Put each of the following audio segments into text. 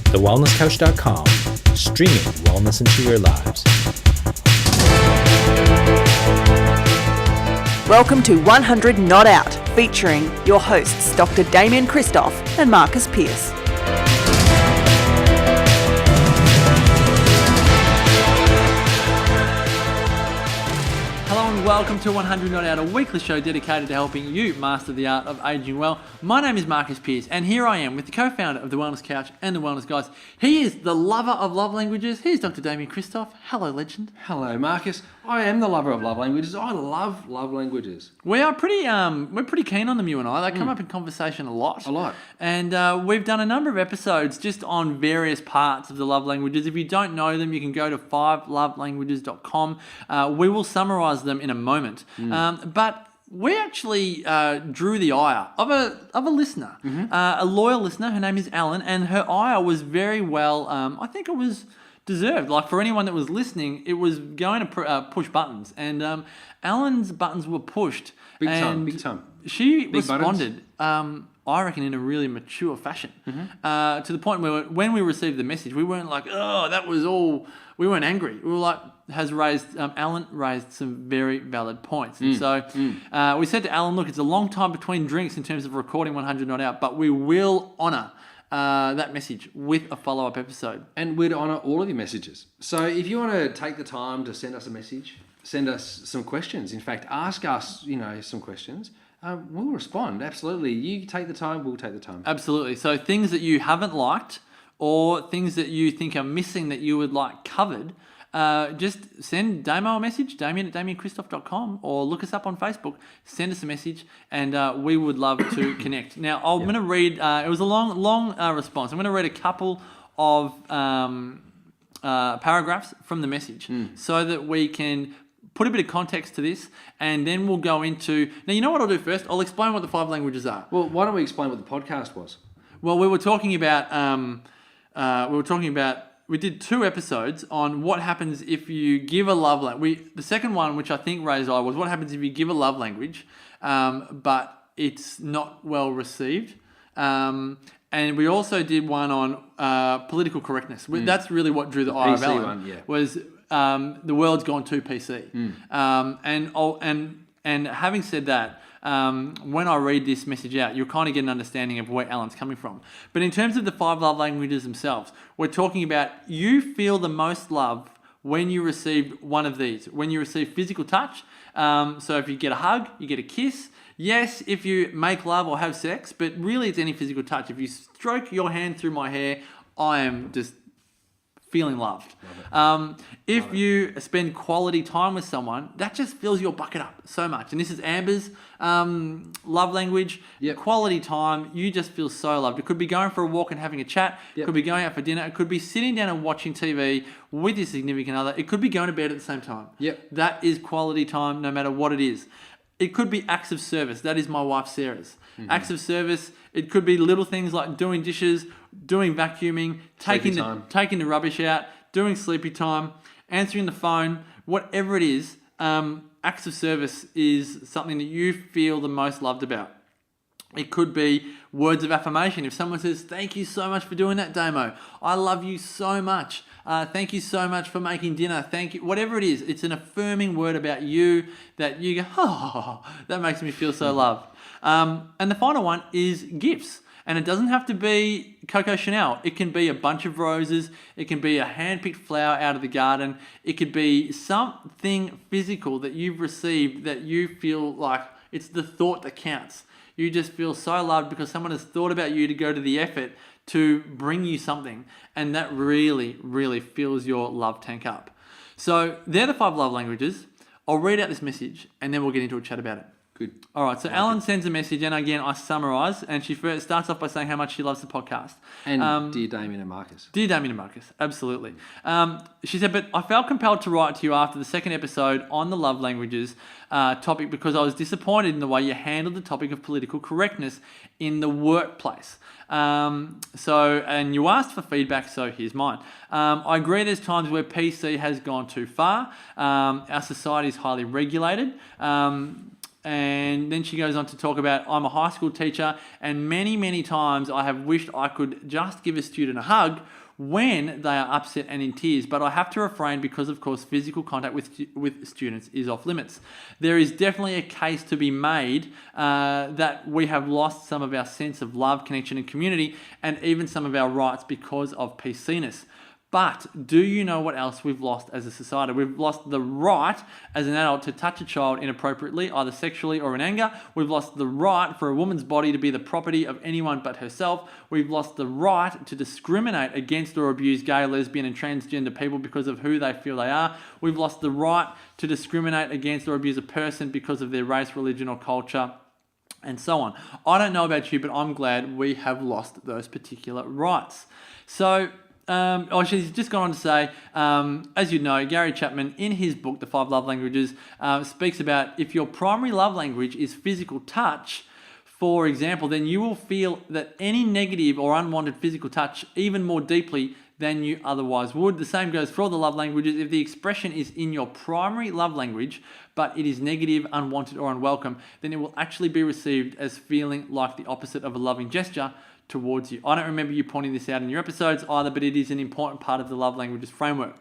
thewellnesscouch.com, streaming wellness into your lives. Welcome to 100 Not Out, featuring your hosts Dr. Damien Christoph and Marcus Pearce. Hello and welcome to 100 Not Out, a weekly show dedicated to helping you master the art of aging well. My name is Marcus Pearce, and here I am with the co-founder of The Wellness Couch and The Wellness Guys. He is the lover of love languages. Here's Dr. Damien Christoph. Hello, legend. Hello, Marcus. I am the lover of love languages. I love love languages. We are we're pretty keen on them, you and I. They come up in conversation a lot. And we've done a number of episodes just on various parts of the love languages. If you don't know them, you can go to 5lovelanguages.com. We will summarize them in a moment. But we actually drew the ire of a listener, a loyal listener. Her name is Ellen, and her ire was very well, I think it was deserved. Like, for anyone that was listening, it was going to push buttons, and Ellen's buttons were pushed. Big time. She responded, I reckon, in a really mature fashion, to the point where when we received the message, we weren't like, oh, that was all. We weren't angry. We were like, Alan raised some very valid points. And so we said to Alan, look, it's a long time between drinks in terms of recording 100 Not Out, but we will honour that message with a follow-up episode. And we'd honour all of your messages. So if you want to take the time to send us a message, send us some questions. In fact, ask us, some questions. We'll respond. Absolutely. You take the time, we'll take the time. Absolutely. So things that you haven't liked or things that you think are missing that you would like covered, just send Damo a message, Damien at DamienChristoph.com, or look us up on Facebook, send us a message, and we would love to connect. Now, I'm going to read, it was a long response. I'm going to read a couple of paragraphs from the message so that we can put a bit of context to this, and then we'll go into... Now, you know what I'll do first? I'll explain what the 5 languages are. Well, why don't we explain what the podcast was? Well, we were talking about... we did 2 episodes on what happens if you give a love language. The second one, which I think raised eye, was what happens if you give a love language, but it's not well received. And we also did one on political correctness. That's really what drew the eye of Ellen. Was the world's gone too PC. And having said that, when I read this message out, you'll kind of get an understanding of where Alan's coming from. But in terms of the 5 love languages themselves, we're talking about you feel the most love when you receive one of these. When you receive physical touch, so if you get a hug, you get a kiss. Yes, if you make love or have sex, but really it's any physical touch. If you stroke your hand through my hair, I am just feeling loved. If you spend quality time with someone, that just fills your bucket up so much. And this is Amber's love language. Quality time, you just feel so loved. It could be going for a walk and having a chat. It could be going out for dinner. It could be sitting down and watching TV with your significant other. It could be going to bed at the same time. That is quality time, no matter what it is. It could be acts of service. That is my wife Sarah's. Acts of service. It could be little things like doing dishes, doing vacuuming, taking the rubbish out, doing sleepy time, answering the phone, whatever it is. Acts of service is something that you feel the most loved about. It could be words of affirmation. If someone says, thank you so much for doing that, Damo. I love you so much. Thank you so much for making dinner. Thank you. Whatever it is, it's an affirming word about you that you go, oh, that makes me feel so loved. And the final one is gifts. And it doesn't have to be Coco Chanel. It can be a bunch of roses. It can be a hand-picked flower out of the garden. It could be something physical that you've received that you feel like it's the thought that counts. You just feel so loved because someone has thought about you to go to the effort to bring you something. And that really, really fills your love tank up. So they're the 5 love languages. I'll read out this message and then we'll get into a chat about it. Good. All right, so Ellen sends a message, and again, I summarise, and she first starts off by saying how much she loves the podcast. And dear Damien and Marcus. Dear Damien and Marcus, absolutely. She said, but I felt compelled to write to you after the second episode on the love languages topic because I was disappointed in the way you handled the topic of political correctness in the workplace. And you asked for feedback, so here's mine. I agree there's times where PC has gone too far. Our society is highly regulated. And then she goes on to talk about, I'm a high school teacher, and many, many times I have wished I could just give a student a hug when they are upset and in tears, but I have to refrain because, of course, physical contact with students is off limits. There is definitely a case to be made that we have lost some of our sense of love, connection, and community, and even some of our rights because of PC-ness. But do you know what else we've lost as a society? We've lost the right as an adult to touch a child inappropriately, either sexually or in anger. We've lost the right for a woman's body to be the property of anyone but herself. We've lost the right to discriminate against or abuse gay, lesbian, and transgender people because of who they feel they are. We've lost the right to discriminate against or abuse a person because of their race, religion, or culture, and so on. I don't know about you, but I'm glad we have lost those particular rights. So, she's just gone on to say, as you know, Gary Chapman, in his book, The 5 Love Languages, speaks about if your primary love language is physical touch, for example, then you will feel that any negative or unwanted physical touch even more deeply than you otherwise would. The same goes for all the love languages. If the expression is in your primary love language, but it is negative, unwanted, or unwelcome, then it will actually be received as feeling like the opposite of a loving gesture towards you. I don't remember you pointing this out in your episodes either, but it is an important part of the love languages framework.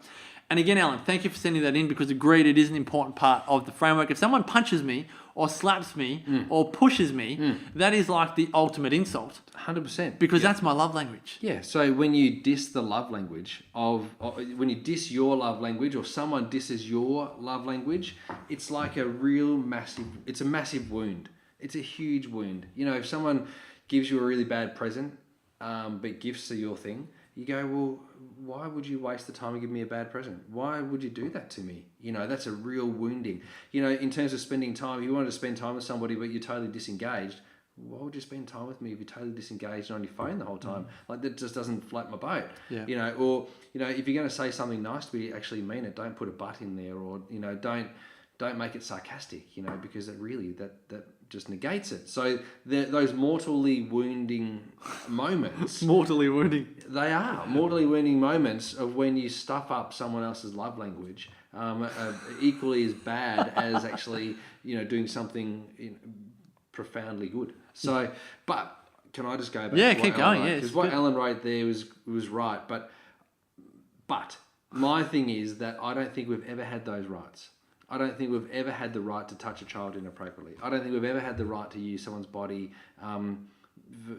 And again, Alan, thank you for sending that in, because agreed, it is an important part of the framework. If someone punches me or slaps me or pushes me, that is like the ultimate insult. 100%. Because that's my love language. Yeah, so when you diss the love language when you diss your love language, or someone disses your love language, it's like a massive wound. It's a huge wound. You know, if someone gives you a really bad present, but gifts are your thing, you go, well, why would you waste the time and give me a bad present? Why would you do that to me? You know, that's a real wounding. You know, in terms of spending time, if you wanted to spend time with somebody but you're totally disengaged, why would you spend time with me if you're totally disengaged and on your phone the whole time? Like, that just doesn't float my boat. Yeah. You know, or, you know, if you're going to say something nice to me, actually mean it. Don't put a but in there, or, you know, don't make it sarcastic, you know, because it really, that just negates it. So those mortally wounding moments... Mortally wounding. They are. Mortally wounding moments of when you stuff up someone else's love language are equally as bad as actually, you know, doing something profoundly good. So, but can I just go back to keep going, yeah. Because what Alan wrote there was right. But my thing is that I don't think we've ever had those rights. I don't think we've ever had the right to touch a child inappropriately. I don't think we've ever had the right to use someone's body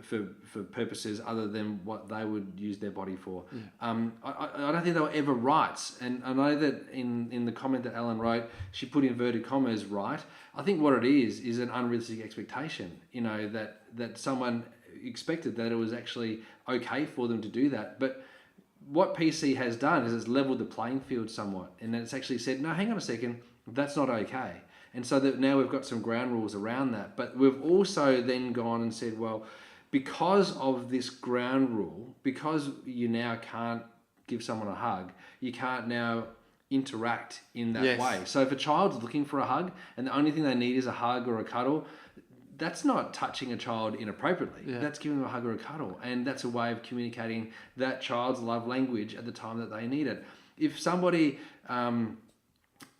for purposes other than what they would use their body for. Yeah. I don't think they were ever rights. And I know that in the comment that Ellen wrote, she put inverted commas right. I think what it is an unrealistic expectation, you know, that someone expected that it was actually okay for them to do that. But what PC has done is it's leveled the playing field somewhat. And then it's actually said, no, hang on a second, that's not okay. And so that now we've got some ground rules around that. But we've also then gone and said, well, because of this ground rule, because you now can't give someone a hug, you can't now interact in that way. So if a child's looking for a hug and the only thing they need is a hug or a cuddle, that's not touching a child inappropriately. Yeah. That's giving them a hug or a cuddle. And that's a way of communicating that child's love language at the time that they need it. If somebody...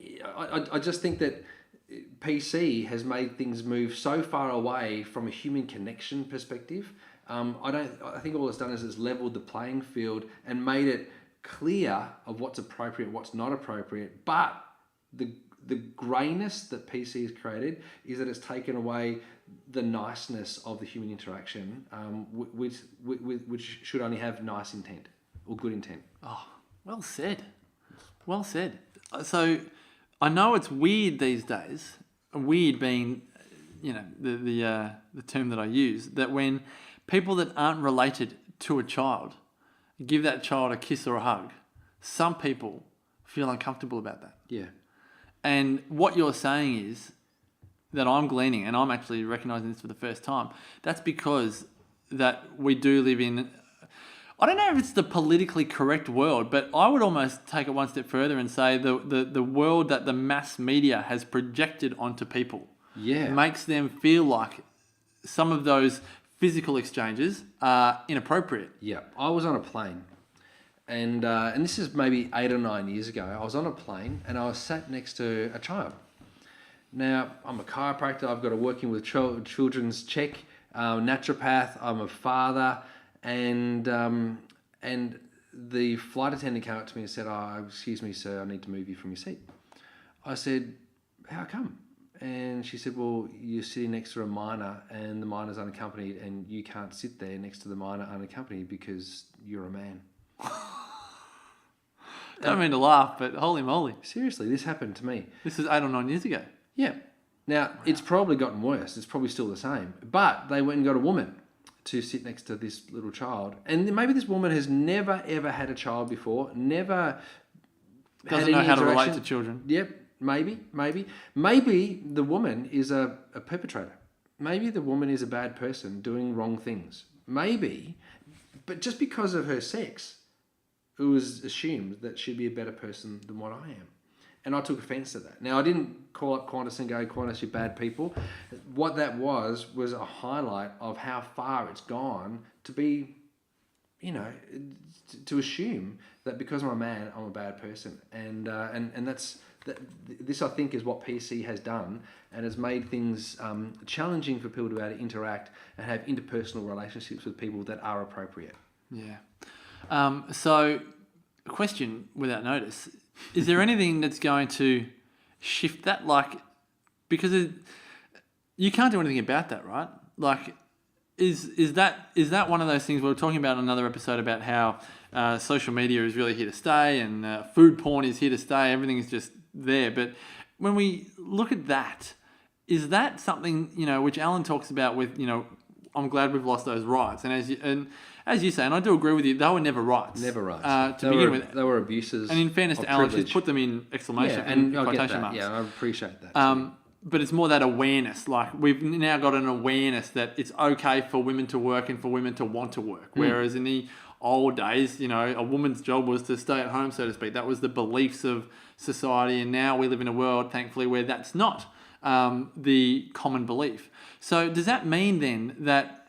I just think that PC has made things move so far away from a human connection perspective. I think all it's done is it's leveled the playing field and made it clear of what's appropriate, what's not appropriate. But the greyness that PC has created is that it's taken away the niceness of the human interaction, which should only have nice intent or good intent. Oh, well said. Well said. So I know it's weird these days, weird being, you know, the term that I use, that when people that aren't related to a child give that child a kiss or a hug, some people feel uncomfortable about that. Yeah. And what you're saying is that I'm gleaning, and I'm actually recognising this for the first time, that's because that we do live in... I don't know if it's the politically correct world, but I would almost take it one step further and say the world that the mass media has projected onto people makes them feel like some of those physical exchanges are inappropriate. Yeah. I was on a plane, and this is maybe 8 or 9 years ago. I was on a plane and I was sat next to a child. Now, I'm a chiropractor. I've got a working with children's check, naturopath. I'm a father, and the flight attendant came up to me and said, "Oh, excuse me, sir, I need to move you from your seat." I said, "How come?" And she said, "Well, you're sitting next to a minor, and the minor's unaccompanied, and you can't sit there next to the minor unaccompanied because you're a man." Don't mean to laugh, but holy moly. Seriously, this happened to me. This was 8 or 9 years ago. Yeah. Now, it's probably gotten worse. It's probably still the same. But they went and got a woman to sit next to this little child. And maybe this woman has never, ever had a child before, never Doesn't know how to relate to children. Yep, maybe. Maybe the woman is a perpetrator. Maybe the woman is a bad person doing wrong things. Maybe, but just because of her sex, it was assumed that she'd be a better person than what I am. And I took offence to that. Now, I didn't call up Qantas and go, "Qantas, you're bad people." What that was a highlight of how far it's gone to be, to assume that because I'm a man, I'm a bad person. And that's... This, I think, is what PC has done and has made things challenging for people to be able to interact and have interpersonal relationships with people that are appropriate. Yeah. So, a question without notice. Is there anything that's going to shift that? Because you can't do anything about that, right? Is that one of those things we were talking about in another episode about how social media is really here to stay and food porn is here to stay. Everything is just there. But when we look at that, is that something, which Alan talks about with, I'm glad we've lost those rights. And as you say, and I do agree with you, they were never rights. Never rights. To begin with. They were abuses. And in fairness to Alan, she's put them in exclamation and I quotation get that. marks. Yeah, I appreciate that. But it's more that awareness. We've now got an awareness that it's okay for women to work and for women to want to work. Whereas in the old days, a woman's job was to stay at home, so to speak. That was the beliefs of society. And now we live in a world, thankfully, where that's not the common belief. So does that mean then that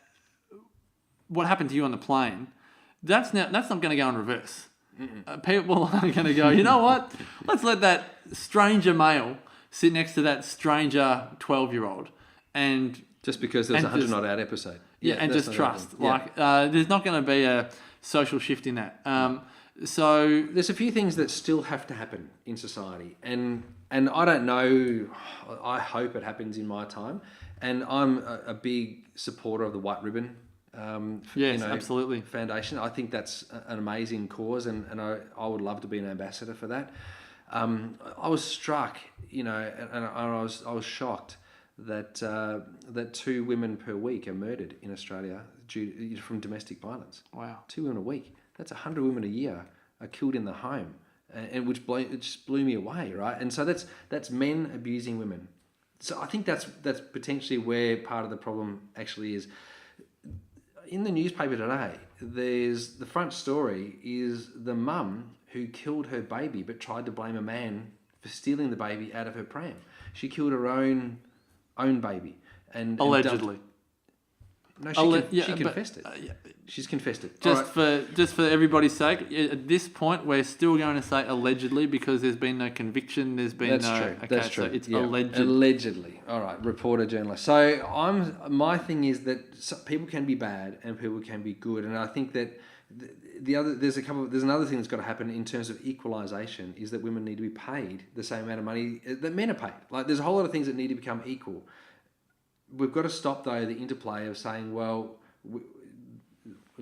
what happened to you on the plane, that's not going to go in reverse? People are going to go, you know what? Let's let that stranger male sit next to that stranger 12-year-old. And just because there's a 100 Not Out episode. Yeah, and just trust. There's not going to be a social shift in that. So there's a few things that still have to happen in society. And I don't know, I hope it happens in my time. And I'm a big supporter of the White Ribbon absolutely. Foundation. I think that's an amazing cause, and I would love to be an ambassador for that. I was struck, and I was shocked that 2 women per week are murdered in Australia from domestic violence. Wow, 2 women a week. That's 100 women a year are killed in the home, and which just blew me away, right? And so that's men abusing women. So I think that's potentially where part of the problem actually is. In the newspaper today, there's the front story is the mum who killed her baby but tried to blame a man for stealing the baby out of her pram. She killed her own baby and allegedly. She confessed it. She's confessed it. Just for everybody's sake, at this point, we're still going to say allegedly because there's been no conviction. There's been That's true. Okay, That's true. So it's alleged. Allegedly. All right, reporter, journalist. So my thing is that people can be bad and people can be good, and I think that there's another thing that's got to happen in terms of equalisation is that women need to be paid the same amount of money that men are paid. There's a whole lot of things that need to become equal. We've got to stop, though, the interplay of saying, well,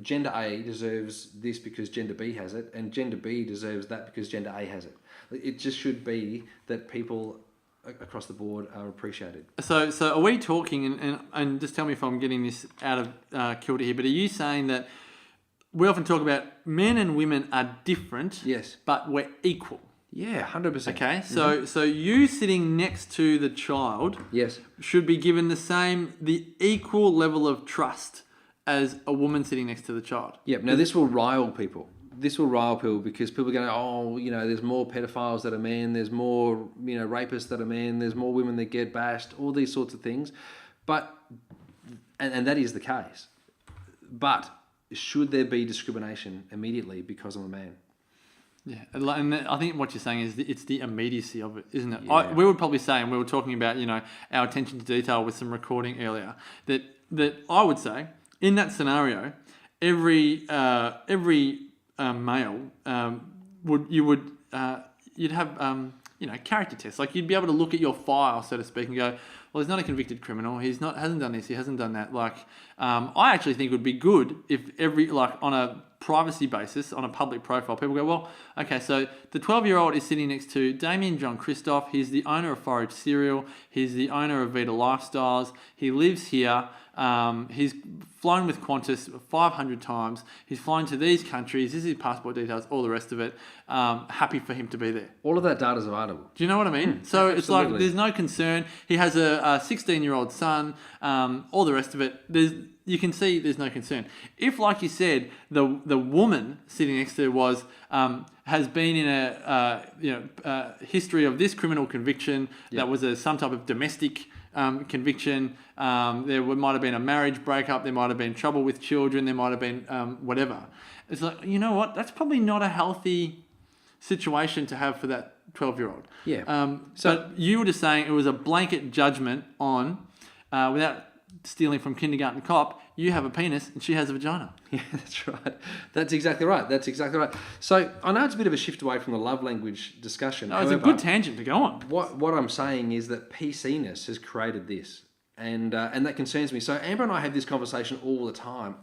gender A deserves this because gender B has it, and gender B deserves that because gender A has it. It just should be that people across the board are appreciated. So are we talking, and just tell me if I'm getting this out of kilter here, but are you saying that we often talk about men and women are different, yes, but we're equal? Yeah, 100%. Okay, so you sitting next to the child, yes, should be given the equal level of trust as a woman sitting next to the child. Yep. Now this will rile people. This will rile people because people are going, there's more pedophiles that are men, there's more, rapists that are men, there's more women that get bashed, all these sorts of things. But, and that is the case. But should there be discrimination immediately because I'm a man? Yeah, and I think what you're saying is it's the immediacy of it, isn't it? Yeah. We would probably say, and we were talking about, our attention to detail with some recording earlier, that I would say in that scenario, every male you'd have character tests. Like, you'd be able to look at your file, so to speak, and go, well, he's not a convicted criminal. Hasn't done this. He hasn't done that. Like, I actually think it would be good if on a privacy basis, on a public profile, people go, well, okay, so the 12-year-old is sitting next to Damien John Christoph. He's the owner of Forage Cereal. He's the owner of Vita Lifestyles. He lives here. He's flown with Qantas 500 times. He's flown to these countries. This is his passport details, all the rest of it. Happy for him to be there. All of that data is available. Do you know what I mean? So it's like absolutely. there's no concern. He has a 16-year-old son, all the rest of it. You can see there's no concern. If, like you said, the woman sitting next to her has been in a history of this criminal conviction that was some type of domestic conviction. There might have been a marriage breakup. There might have been trouble with children. There might have been whatever. It's like, you know what? That's probably not a healthy situation to have for that 12-year-old. Yeah. So you were just saying it was a blanket judgment on, without stealing from kindergarten cop, you have a penis and she has a vagina. Yeah, that's right. That's exactly right. So I know it's a bit of a shift away from the love language discussion. No, it's a good tangent to go on. What I'm saying is that PC-ness has created this. And that concerns me. So Amber and I have this conversation all the time,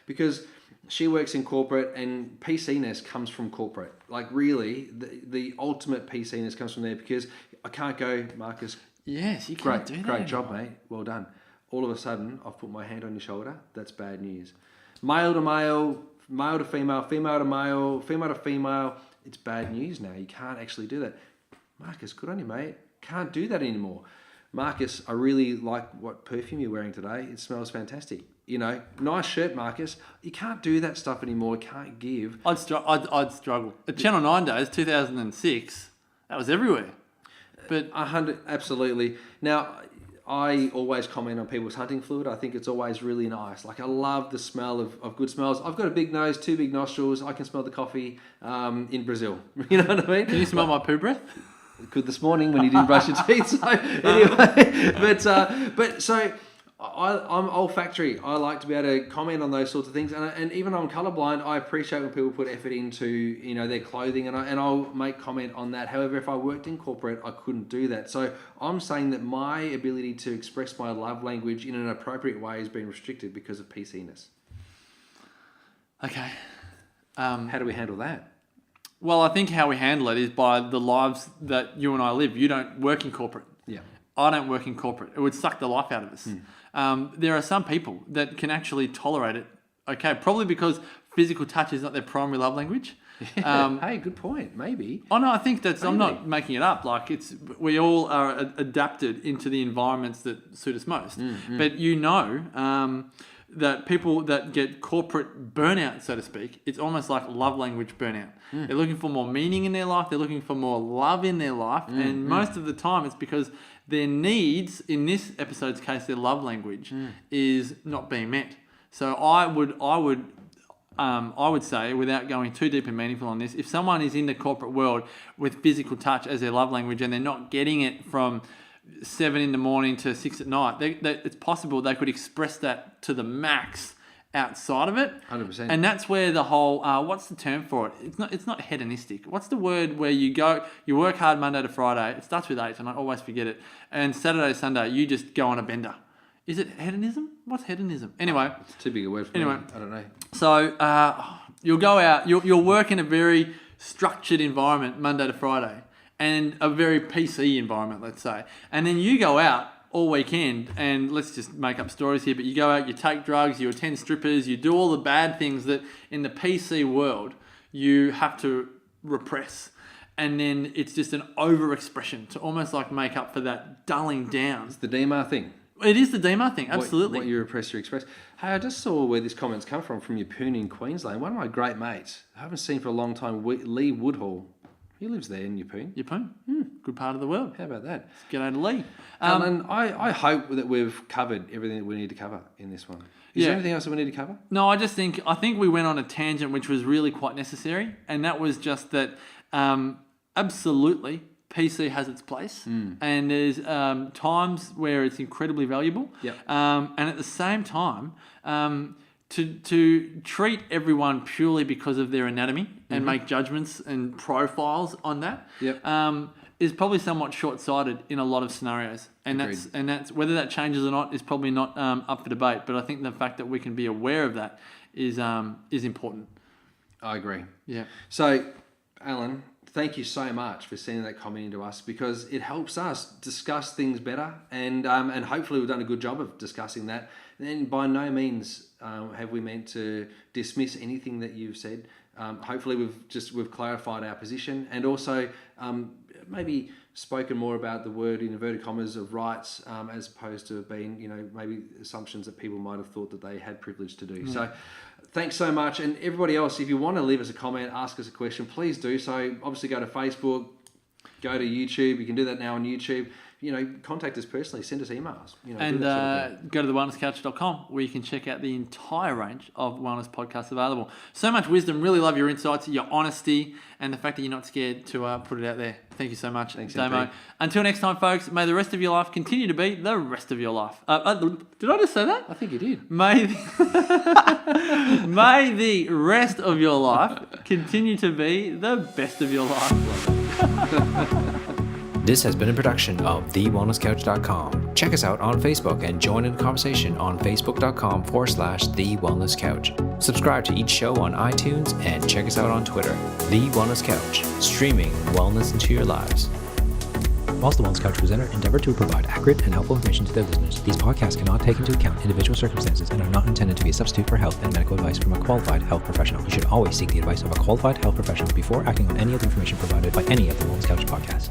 because she works in corporate, and PC-ness comes from corporate. Like, really, the ultimate PC-ness comes from there, because I can't go, Marcus. Yes, you can't do that. Great job, mate. Well done. All of a sudden, I've put my hand on your shoulder. That's bad news. Male to male, male to female, female to male, female to female. It's bad news now. You can't actually do that. Marcus, good on you, mate. Can't do that anymore. Marcus, I really like what perfume you're wearing today. It smells fantastic. Nice shirt, Marcus. You can't do that stuff anymore. You can't give. I'd struggle. At Channel 9 days, 2006, that was everywhere. But 100, absolutely. Now, I always comment on people's hunting fluid. I think it's always really nice. Like, I love the smell of good smells. I've got a big nose, 2 big nostrils. I can smell the coffee in Brazil. You know what I mean? Can you smell my poo breath? Could this morning when you didn't brush your teeth. So anyway, but so I'm olfactory. I like to be able to comment on those sorts of things, and even I'm colourblind. I appreciate when people put effort into their clothing, and I'll make comment on that. However, if I worked in corporate, I couldn't do that. So I'm saying that my ability to express my love language in an appropriate way has been restricted because of PC-ness. Okay. How do we handle that? Well, I think how we handle it is by the lives that you and I live. You don't work in corporate. Yeah. I don't work in corporate. It would suck the life out of us. There are some people that can actually tolerate it. Okay, probably because physical touch is not their primary love language. Hey, good point. Maybe. Oh no, I think that's. Maybe. I'm not making it up. Like, we all are adapted into the environments that suit us most. But that people that get corporate burnout, so to speak, it's almost like love language burnout. They're looking for more meaning in their life. They're looking for more love in their life. And most of the time it's because their needs, in this episode's case, their love language, is not being met. So I would say, without going too deep and meaningful on this, if someone is in the corporate world with physical touch as their love language and they're not getting it from 7 a.m. to 6 p.m, it's possible they could express that to the max outside of it. 100%. And that's where the whole what's the term for it? It's not hedonistic. What's the word where you work hard Monday to Friday? It starts with H, and I always forget it. And Saturday, Sunday, you just go on a bender. Is it hedonism? What's hedonism? Anyway, It's too big a word for me. I don't know. So you'll go out. You'll work in a very structured environment Monday to Friday, and a very PC environment, let's say. And then you go out all weekend, and let's just make up stories here, but you go out, you take drugs, you attend strippers, you do all the bad things that in the PC world you have to repress. And then it's just an overexpression to almost like make up for that dulling down. It's the DMR thing. It is the DMR thing, absolutely. What you repress, you express. Hey, I just saw where this comment's come from your poon in Queensland. One of my great mates, I haven't seen for a long time, Lee Woodhall. He lives there in Yeppoon. Yeppoon? good part of the world. How about that? G'day to Lee. Alan, I hope that we've covered everything that we need to cover in this one. Is there anything else that we need to cover? No, I think we went on a tangent which was really quite necessary, and that was just that absolutely PC has its place, and there's times where it's incredibly valuable. Yep. And at the same time, to treat everyone purely because of their anatomy and make judgments and profiles on that is probably somewhat short-sighted in a lot of scenarios. And that's whether that changes or not is probably not up for debate. But I think the fact that we can be aware of that is important. I agree. Yeah. So, Alan, thank you so much for sending that comment into us, because it helps us discuss things better, and hopefully we've done a good job of discussing that. And by no means have we meant to dismiss anything that you've said. Hopefully we've clarified our position, and also maybe spoken more about the word in inverted commas of rights, as opposed to being, maybe assumptions that people might have thought that they had privilege to do. So thanks so much. And everybody else, if you want to leave us a comment, ask us a question, please do so. Obviously go to Facebook, go to YouTube. You can do that now on YouTube. Contact us personally, send us emails. And go to thewellnesscouch.com, where you can check out the entire range of wellness podcasts available. So much wisdom. Really love your insights, your honesty, and the fact that you're not scared to put it out there. Thank you so much. Thanks, Damo. MP. Until next time, folks, may the rest of your life continue to be the rest of your life. Did I just say that? I think you did. May the rest of your life continue to be the best of your life. This has been a production of TheWellnessCouch.com. Check us out on Facebook and join in the conversation on Facebook.com/The Wellness Couch. Subscribe to each show on iTunes and check us out on Twitter. The Wellness Couch, streaming wellness into your lives. Whilst the Wellness Couch presenter endeavor to provide accurate and helpful information to their listeners, these podcasts cannot take into account individual circumstances and are not intended to be a substitute for health and medical advice from a qualified health professional. You should always seek the advice of a qualified health professional before acting on any of the information provided by any of the Wellness Couch podcasts.